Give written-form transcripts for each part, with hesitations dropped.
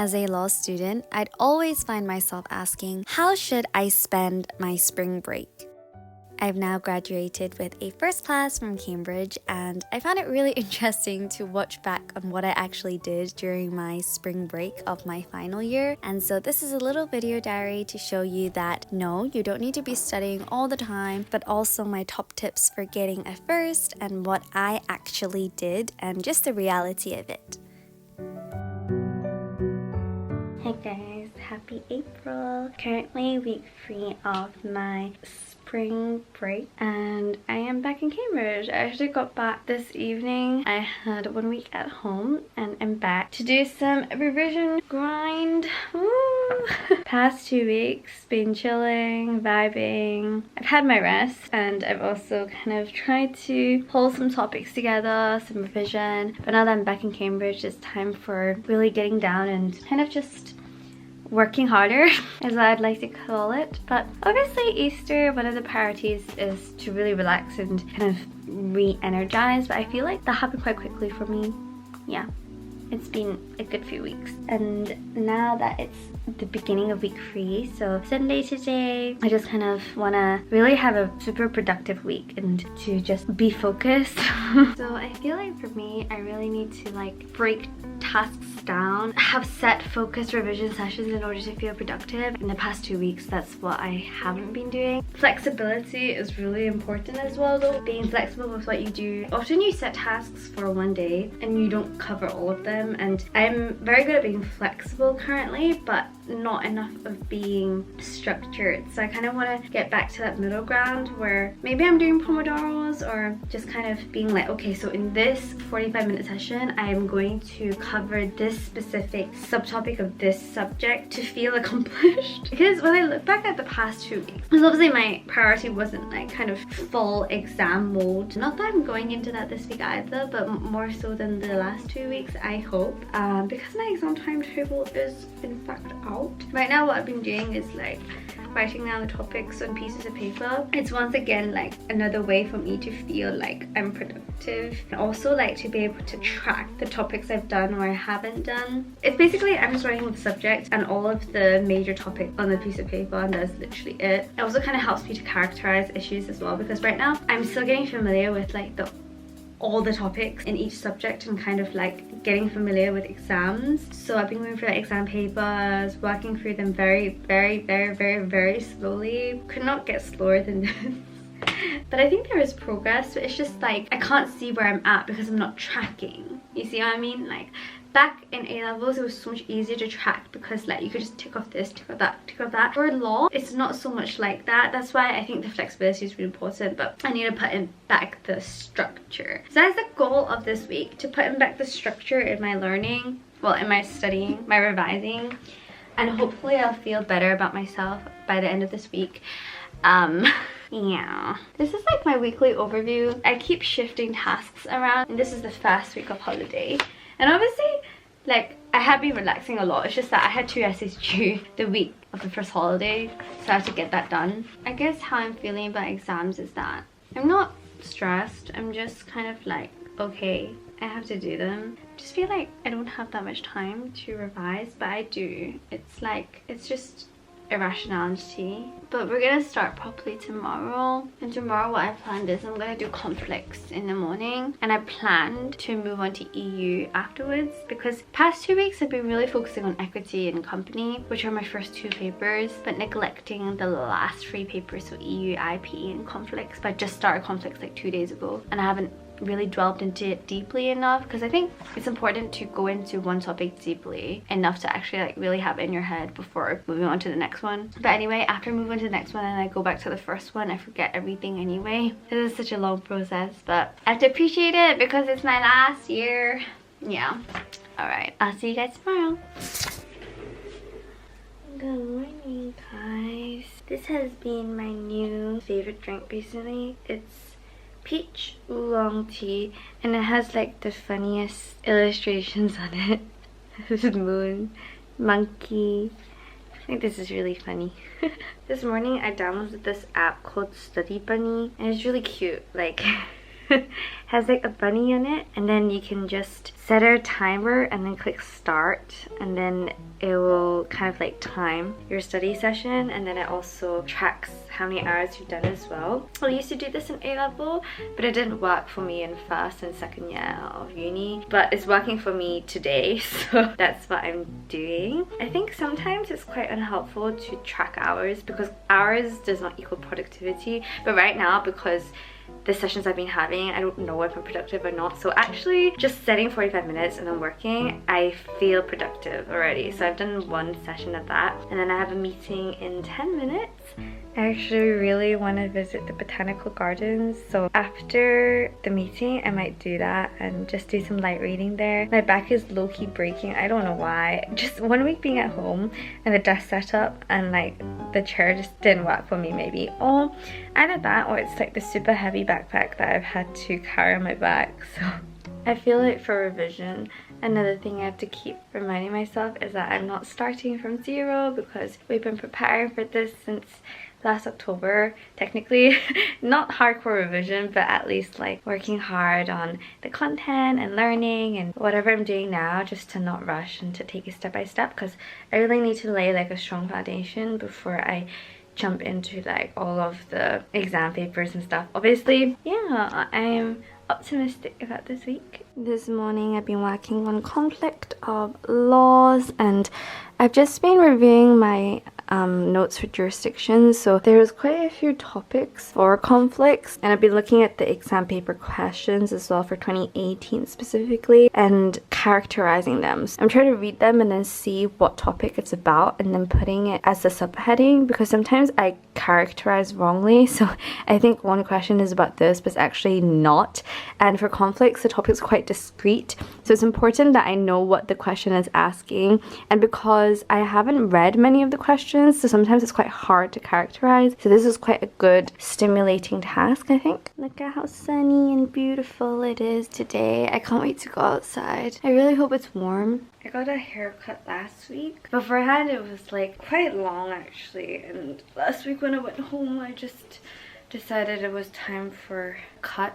As a law student, I'd always find myself asking, how should I spend my spring break? I've now graduated with a first class from Cambridge, and I found it really interesting to watch back on what I actually did during my spring break of my final year. And so this is a little video diary to show you that no, you don't need to be studying all the time, but also my top tips for getting a first and what I actually did and just the reality of it. Hey guys, happy April! Currently week 3 of my spring break and I am back in Cambridge. I actually got back this evening. I had 1 week at home and I'm back to do some revision grind. Woo! Past 2 weeks been chilling, vibing. I've had my rest and I've also kind of tried to pull some topics together, some revision. But now that I'm back in Cambridge, it's time for really getting down and kind of just working harder as I'd like to call it. But obviously Easter, one of the priorities is to really relax and kind of re-energize, but I feel like that happened quite quickly for me. Yeah, it's been a good few weeks, and now that it's the beginning of week 3, so Sunday today, I just kind of want to really have a super productive week and to just be focused. So I feel like for me, I really need to like break tasks down, have set focused revision sessions in order to feel productive. In the past 2 weeks, that's what I haven't been doing. Flexibility is really important as well though, being flexible with what you do. Often you set tasks for one day and you don't cover all of them, and I'm very good at being flexible currently, but not enough of being structured. So I kind of want to get back to that middle ground where maybe I'm doing pomodoros or just kind of being like, okay, so in this 45-minute session I am going to cover this specific subtopic of this subject to feel accomplished. Because when I look back at the past 2 weeks, because obviously my priority wasn't like kind of full exam mode. Not that I'm going into that this week either, but more so than the last 2 weeks, I hope, because my exam timetable is in fact out. Right now what I've been doing is like writing down the topics on pieces of paper. It's once again like another way for me to feel like I'm productive, and also like to be able to track the topics I've done or I haven't done. It's basically I'm just writing the subject and all of the major topics on the piece of paper, and that's literally it. It also kind of helps me to characterize issues as well, because right now I'm still getting familiar with like all the topics in each subject and kind of like getting familiar with exams. So I've been going through like exam papers, working through them very slowly. Could not get slower than this. But I think there is progress, but it's just like I can't see where I'm at because I'm not tracking. You see what I mean? Like back in A-levels, it was so much easier to track because like you could just tick off this, tick off that, tick off that. For law, it's not so much like that. That's why I think the flexibility is really important, but I need to put in back the structure. So that's the goal of this week, to put in back the structure in my learning, well, in my studying, my revising, and hopefully I'll feel better about myself by the end of this week. Yeah, this is like my weekly overview. I keep shifting tasks around, and this is the first week of holiday. And obviously, like, I have been relaxing a lot. It's just that I had 2 essays due the week of the first holiday, so I had to get that done. I guess how I'm feeling about exams is that I'm not stressed. I'm just kind of like, okay, I have to do them. I just feel like I don't have that much time to revise, but I do. It's like, it's just irrationality. But we're gonna start properly tomorrow, and tomorrow what I planned is I'm gonna do conflicts in the morning, and I planned to move on to EU afterwards, because past 2 weeks I've been really focusing on equity and company, which are my first 2 papers, but neglecting the last 3 papers, so EU, IP, and conflicts. But I just started conflicts like 2 days ago, and I haven't really delved into it deeply enough, because I think it's important to go into one topic deeply enough to actually like really have it in your head before moving on to the next one. But anyway, after I move on to the next one and I go back to the first one, I forget everything anyway. This is such a long process, but I have to appreciate it because it's my last year. Yeah. Alright, I'll see you guys tomorrow. Good morning, guys. This has been my new favorite drink recently. It's peach oolong tea, and it has like the funniest illustrations on it. This is moon, monkey. I think this is really funny. This morning I downloaded this app called Study Bunny, and it's really cute. Like has like a bunny on it, and then you can just set a timer and then click start, and then it will kind of like time your study session, and then it also tracks how many hours you've done as well. I used to do this in A level, but it didn't work for me in first and second year of uni, but it's working for me today, so that's what I'm doing. I think sometimes it's quite unhelpful to track hours because hours does not equal productivity, but right now, because the sessions I've been having, I don't know if I'm productive or not. So actually just setting 45 minutes and then working, I feel productive already. So I've done one session of that, and then I have a meeting in 10 minutes. I actually really want to visit the botanical gardens, so after the meeting I might do that and just do some light reading there. My back is low-key breaking, I don't know why. Just 1 week being at home and the desk setup and like the chair just didn't work for me maybe. Or either that, or it's like the super heavy backpack that I've had to carry on my back. So I feel like for revision, another thing I have to keep reminding myself is that I'm not starting from zero, because we've been preparing for this since last October, technically. Not hardcore revision, but at least like working hard on the content and learning and whatever I'm doing now, just to not rush and to take it step by step, because I really need to lay like a strong foundation before I jump into like all of the exam papers and stuff. Obviously, yeah, I am optimistic about this week. This morning I've been working on conflict of laws, and I've just been reviewing my notes for jurisdictions. So there's quite a few topics for conflicts, and I've been looking at the exam paper questions as well for 2018 specifically and characterizing them. So I'm trying to read them and then see what topic it's about and then putting it as a subheading, because sometimes I characterize wrongly. So I think one question is about this, but it's actually not. And for conflicts, the topic's quite discrete, so it's important that I know what the question is asking. And because I haven't read many of the questions, so sometimes it's quite hard to characterize, so this is quite a good stimulating task, I think. Look at how sunny and beautiful it is today. I can't wait to go outside. I really hope it's warm. I got a haircut last week. Beforehand it was like quite long actually, and last week when I went home I just decided it was time for a cut.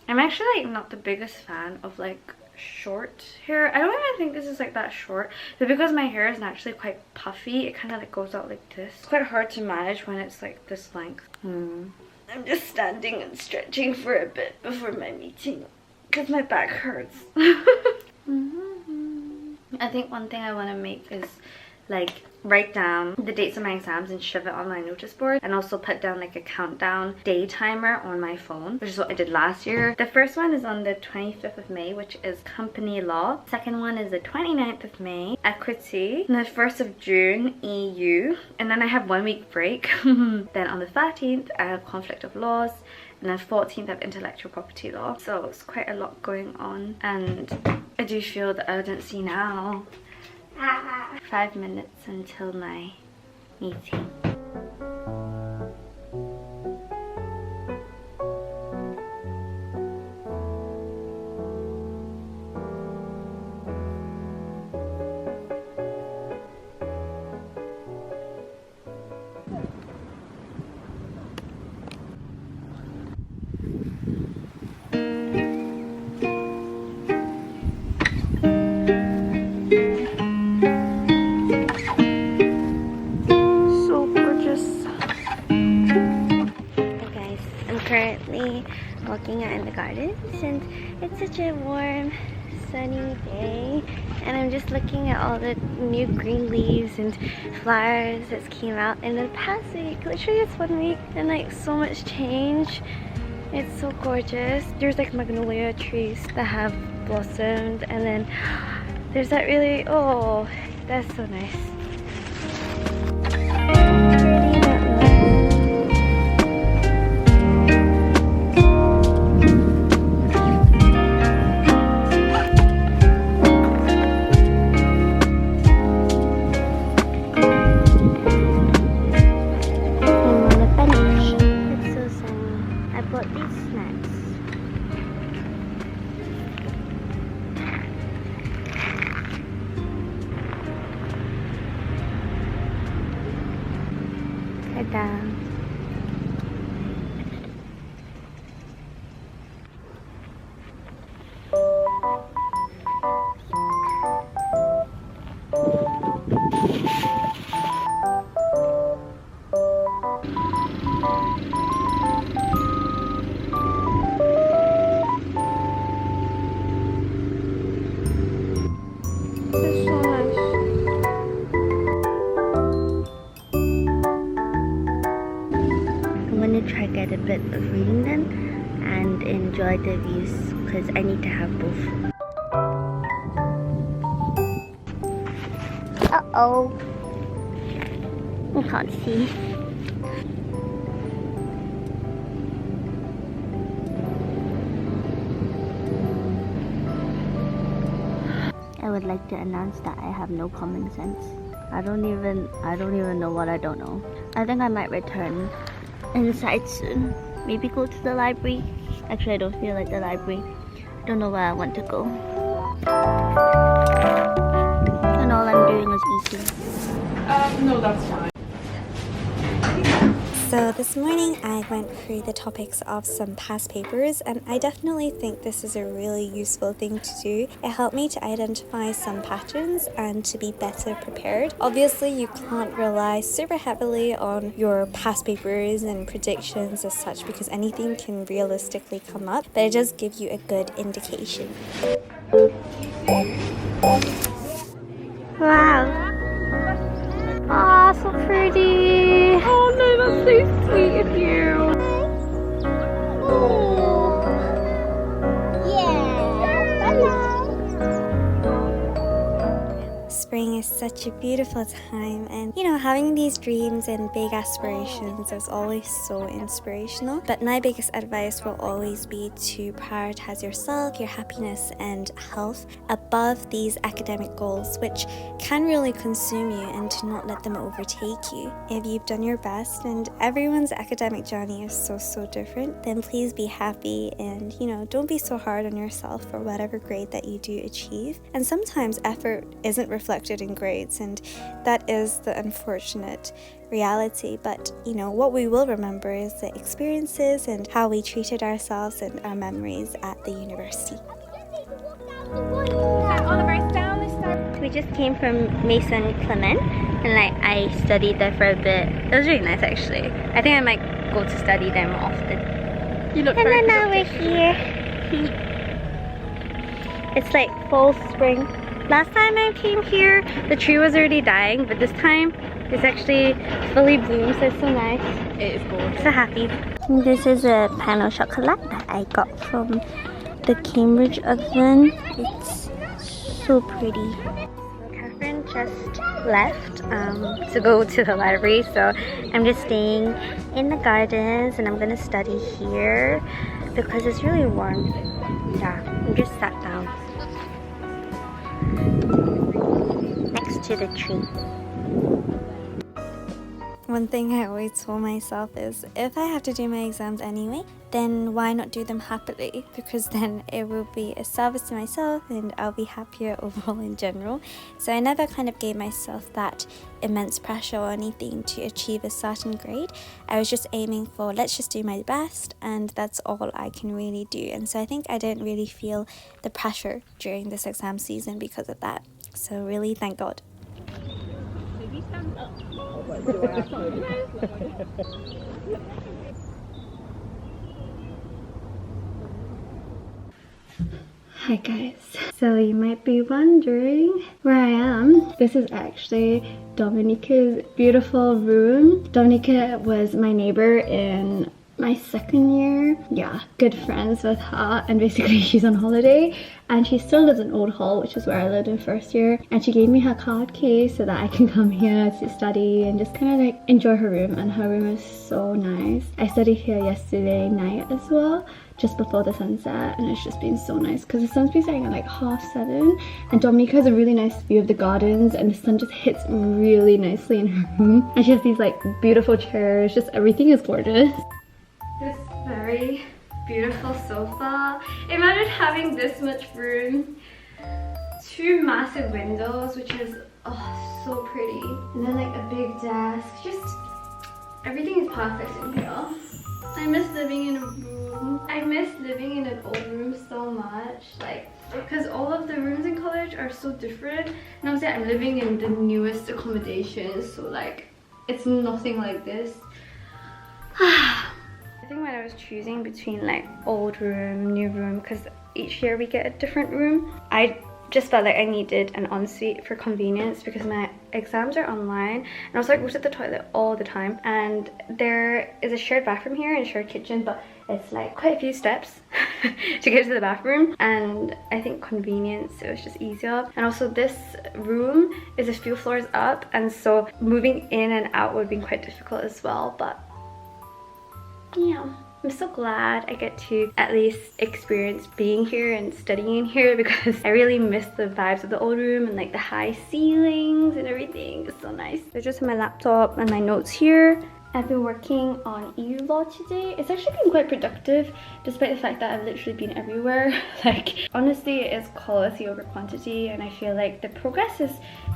I'm actually like not the biggest fan of like short hair. I don't even think this is like that short, but because my hair is naturally quite puffy, it kind of like goes out like this. It's quite hard to manage when it's like this length. I'm just standing and stretching for a bit before my meeting because my back hurts. I think one thing I want to make is like write down the dates of my exams and shove it on my notice board, and also put down like a countdown day timer on my phone, which is what I did last year. The first one is on the 25th of May, which is company law. Second one is the 29th of May, equity. And the 1st of June, EU. And then I have 1 week break. Then on the 13th I have conflict of laws, and then 14th I have intellectual property law. So it's quite a lot going on, and I do feel the urgency now. 5 minutes until my meeting. Currently walking out in the gardens, and it's such a warm sunny day, and I'm just looking at all the new green leaves and flowers that came out in the past week. Literally it's 1 week, and like so much change. It's so gorgeous. There's like magnolia trees that have blossomed, and then there's that really, oh, that's so nice. habit of reading them and enjoy the views, because I need to have both. Uh-oh. I can't see. I would like to announce that I have no common sense. I don't even know what I don't know. I think I might return inside soon. Maybe go to the library. Actually, I don't feel like the library. I don't know where I want to go. And all I'm doing is eating. No, that's fine. So this morning I went through the topics of some past papers, and I definitely think this is a really useful thing to do. It helped me to identify some patterns and to be better prepared. Obviously you can't rely super heavily on your past papers and predictions as such, because anything can realistically come up, but it does give you a good indication. Wow. Aw, so pretty. Oh no, that's so sweet of you. Spring is such a beautiful time, and you know, having these dreams and big aspirations is always so inspirational. But my biggest advice will always be to prioritize yourself, your happiness and health above these academic goals, which can really consume you, and to not let them overtake you. If you've done your best, and everyone's academic journey is so different, then please be happy, and you know, don't be so hard on yourself for whatever grade that you do achieve. And sometimes effort isn't reflected in grades, and that is the unfortunate reality. But you know, what we will remember is the experiences and how we treated ourselves and our memories at the university. We just came from Mason Clement, and like I studied there for a bit. It was really nice actually. I think I might go to study there more often. You look and very then now we're here. It's like fall spring. Last time I came here, the tree was already dying, but this time it's actually fully bloomed, so it's so nice. It is gorgeous. So happy. This is a pan au chocolat that I got from the Cambridge oven. It's so pretty. Catherine just left to go to the library, so I'm just staying in the gardens and I'm gonna study here because it's really warm. Yeah, I'm just sat down next to the tree. One thing I always told myself is, if I have to do my exams anyway, then why not do them happily? Because then it will be a service to myself and I'll be happier overall in general. So I never kind of gave myself that immense pressure or anything to achieve a certain grade. I was just aiming for, let's just do my best, and that's all I can really do. And so I think I didn't really feel the pressure during this exam season because of that. So really, thank God. Hi guys, so you might be wondering where I am. This is actually Dominica's beautiful room. Dominica was my neighbor in my second year. Yeah, good friends with her, and basically she's on holiday and she still lives in Old Hall, which is where I lived in first year, and she gave me her card case so that I can come here to study and just kind of like enjoy her room, and her room is so nice. I studied here yesterday night as well, just before the sunset, and it's just been so nice because the sun's been setting at like 7:30, and Dominica has a really nice view of the gardens and the sun just hits really nicely in her room, and she has these like beautiful chairs, just everything is gorgeous. This very beautiful sofa. Imagine having this much room, two massive windows, which is so pretty, and then like a big desk. Just everything is perfect in here. I miss living in a room. I miss living in an old room so much, like, because all of the rooms in college are so different, and obviously I'm living in the newest accommodations, so like it's nothing like this. I think when I was choosing between like old room, new room, because each year we get a different room, I just felt like I needed an ensuite for convenience because my exams are online, and also I go to the toilet all the time, and there is a shared bathroom here and a shared kitchen, but it's like quite a few steps to get to the bathroom, and I think convenience, it was just easier. And also this room is a few floors up, and so moving in and out would have been quite difficult as well. But yeah, I'm so glad I get to at least experience being here and studying here, because I really miss the vibes of the old room and like the high ceilings and everything. It's so nice. I just have my laptop and my notes here. I've been working on EU law today. It's actually been quite productive despite the fact that I've literally been everywhere. Like, honestly, it is quality over quantity, and I feel like the progress is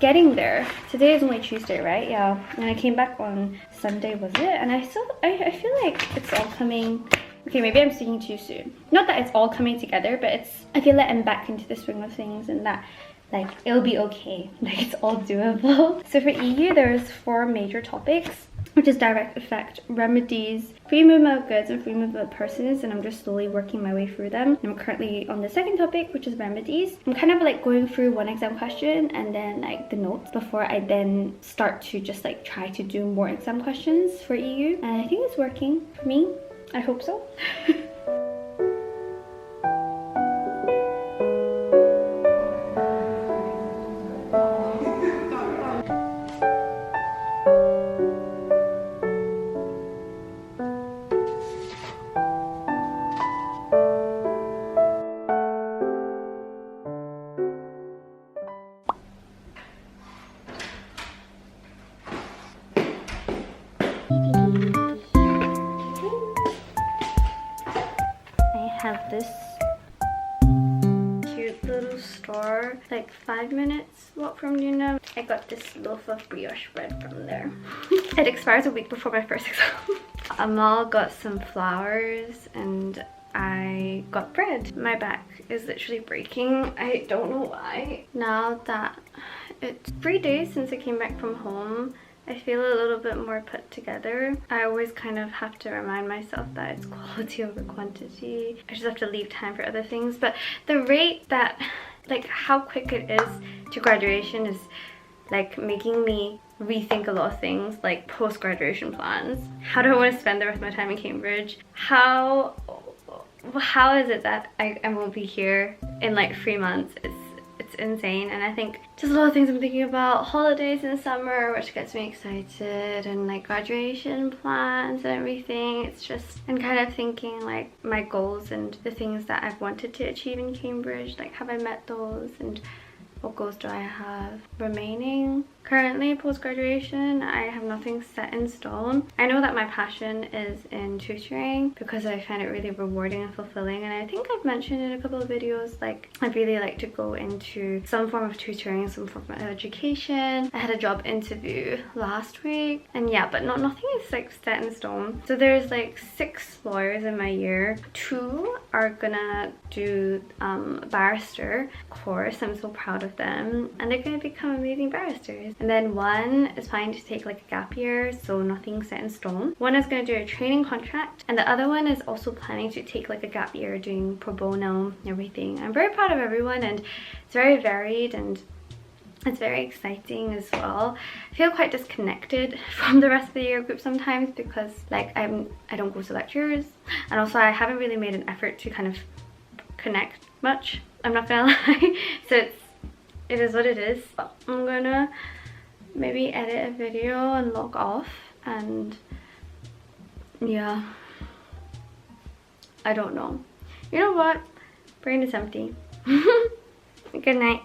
getting there. Today is only Tuesday, right? Yeah. And I came back on Sunday, was it? And I feel like it's all coming. Okay, maybe I'm speaking too soon. Not that it's all coming together, but I feel like I'm back into the swing of things, and that like it'll be okay. Like, it's all doable. So for EU, there's 4 major topics, which is direct effect, remedies, free movement of goods, and free movement of persons, and I'm just slowly working my way through them. I'm currently on the second topic, which is remedies. I'm kind of like going through one exam question and then like the notes before I then start to just like try to do more exam questions for EU, and I think it's working for me. I hope so. Have this cute little store, like 5 minutes walk from Nuna. I got this loaf of brioche bread from there. It expires a week before my first exam. Amal got some flowers and I got bread. My back is literally breaking. I don't know why. Now that it's 3 days since I came back from home, I feel a little bit more put together. I always kind of have to remind myself that it's quality over quantity. I just have to leave time for other things. But the rate that, like how quick it is to graduation is like making me rethink a lot of things, like post-graduation plans. How do I want to spend the rest of my time in Cambridge? How is it that I won't be here in like 3 months? It's insane. And I think just a lot of things I'm thinking about. Holidays in summer, which gets me excited, and like graduation plans and everything. It's just, I'm kind of thinking like my goals and the things that I've wanted to achieve in Cambridge, like have I met those, and what goals do I have remaining? Currently, post-graduation, I have nothing set in stone. I know that my passion is in tutoring because I find it really rewarding and fulfilling, and I think I've mentioned in a couple of videos, like I'd really like to go into some form of tutoring, some form of education. I had a job interview last week, and yeah, but nothing is like set in stone. So there's like 6 lawyers in my year. 2 are gonna do barrister course. I'm so proud of them, and they're gonna become amazing barristers. And then 1 is planning to take like a gap year, so nothing set in stone. 1 is going to do a training contract, and the other one is also planning to take like a gap year doing pro bono and everything. I'm very proud of everyone, and it's very varied and it's very exciting as well. I feel quite disconnected from the rest of the year group sometimes because like I don't go to lectures, and also I haven't really made an effort to kind of connect much, I'm not gonna lie. So it is what it is. I'm gonna maybe edit a video and log off, and yeah, I don't know. You know what? Brain is empty. Good night.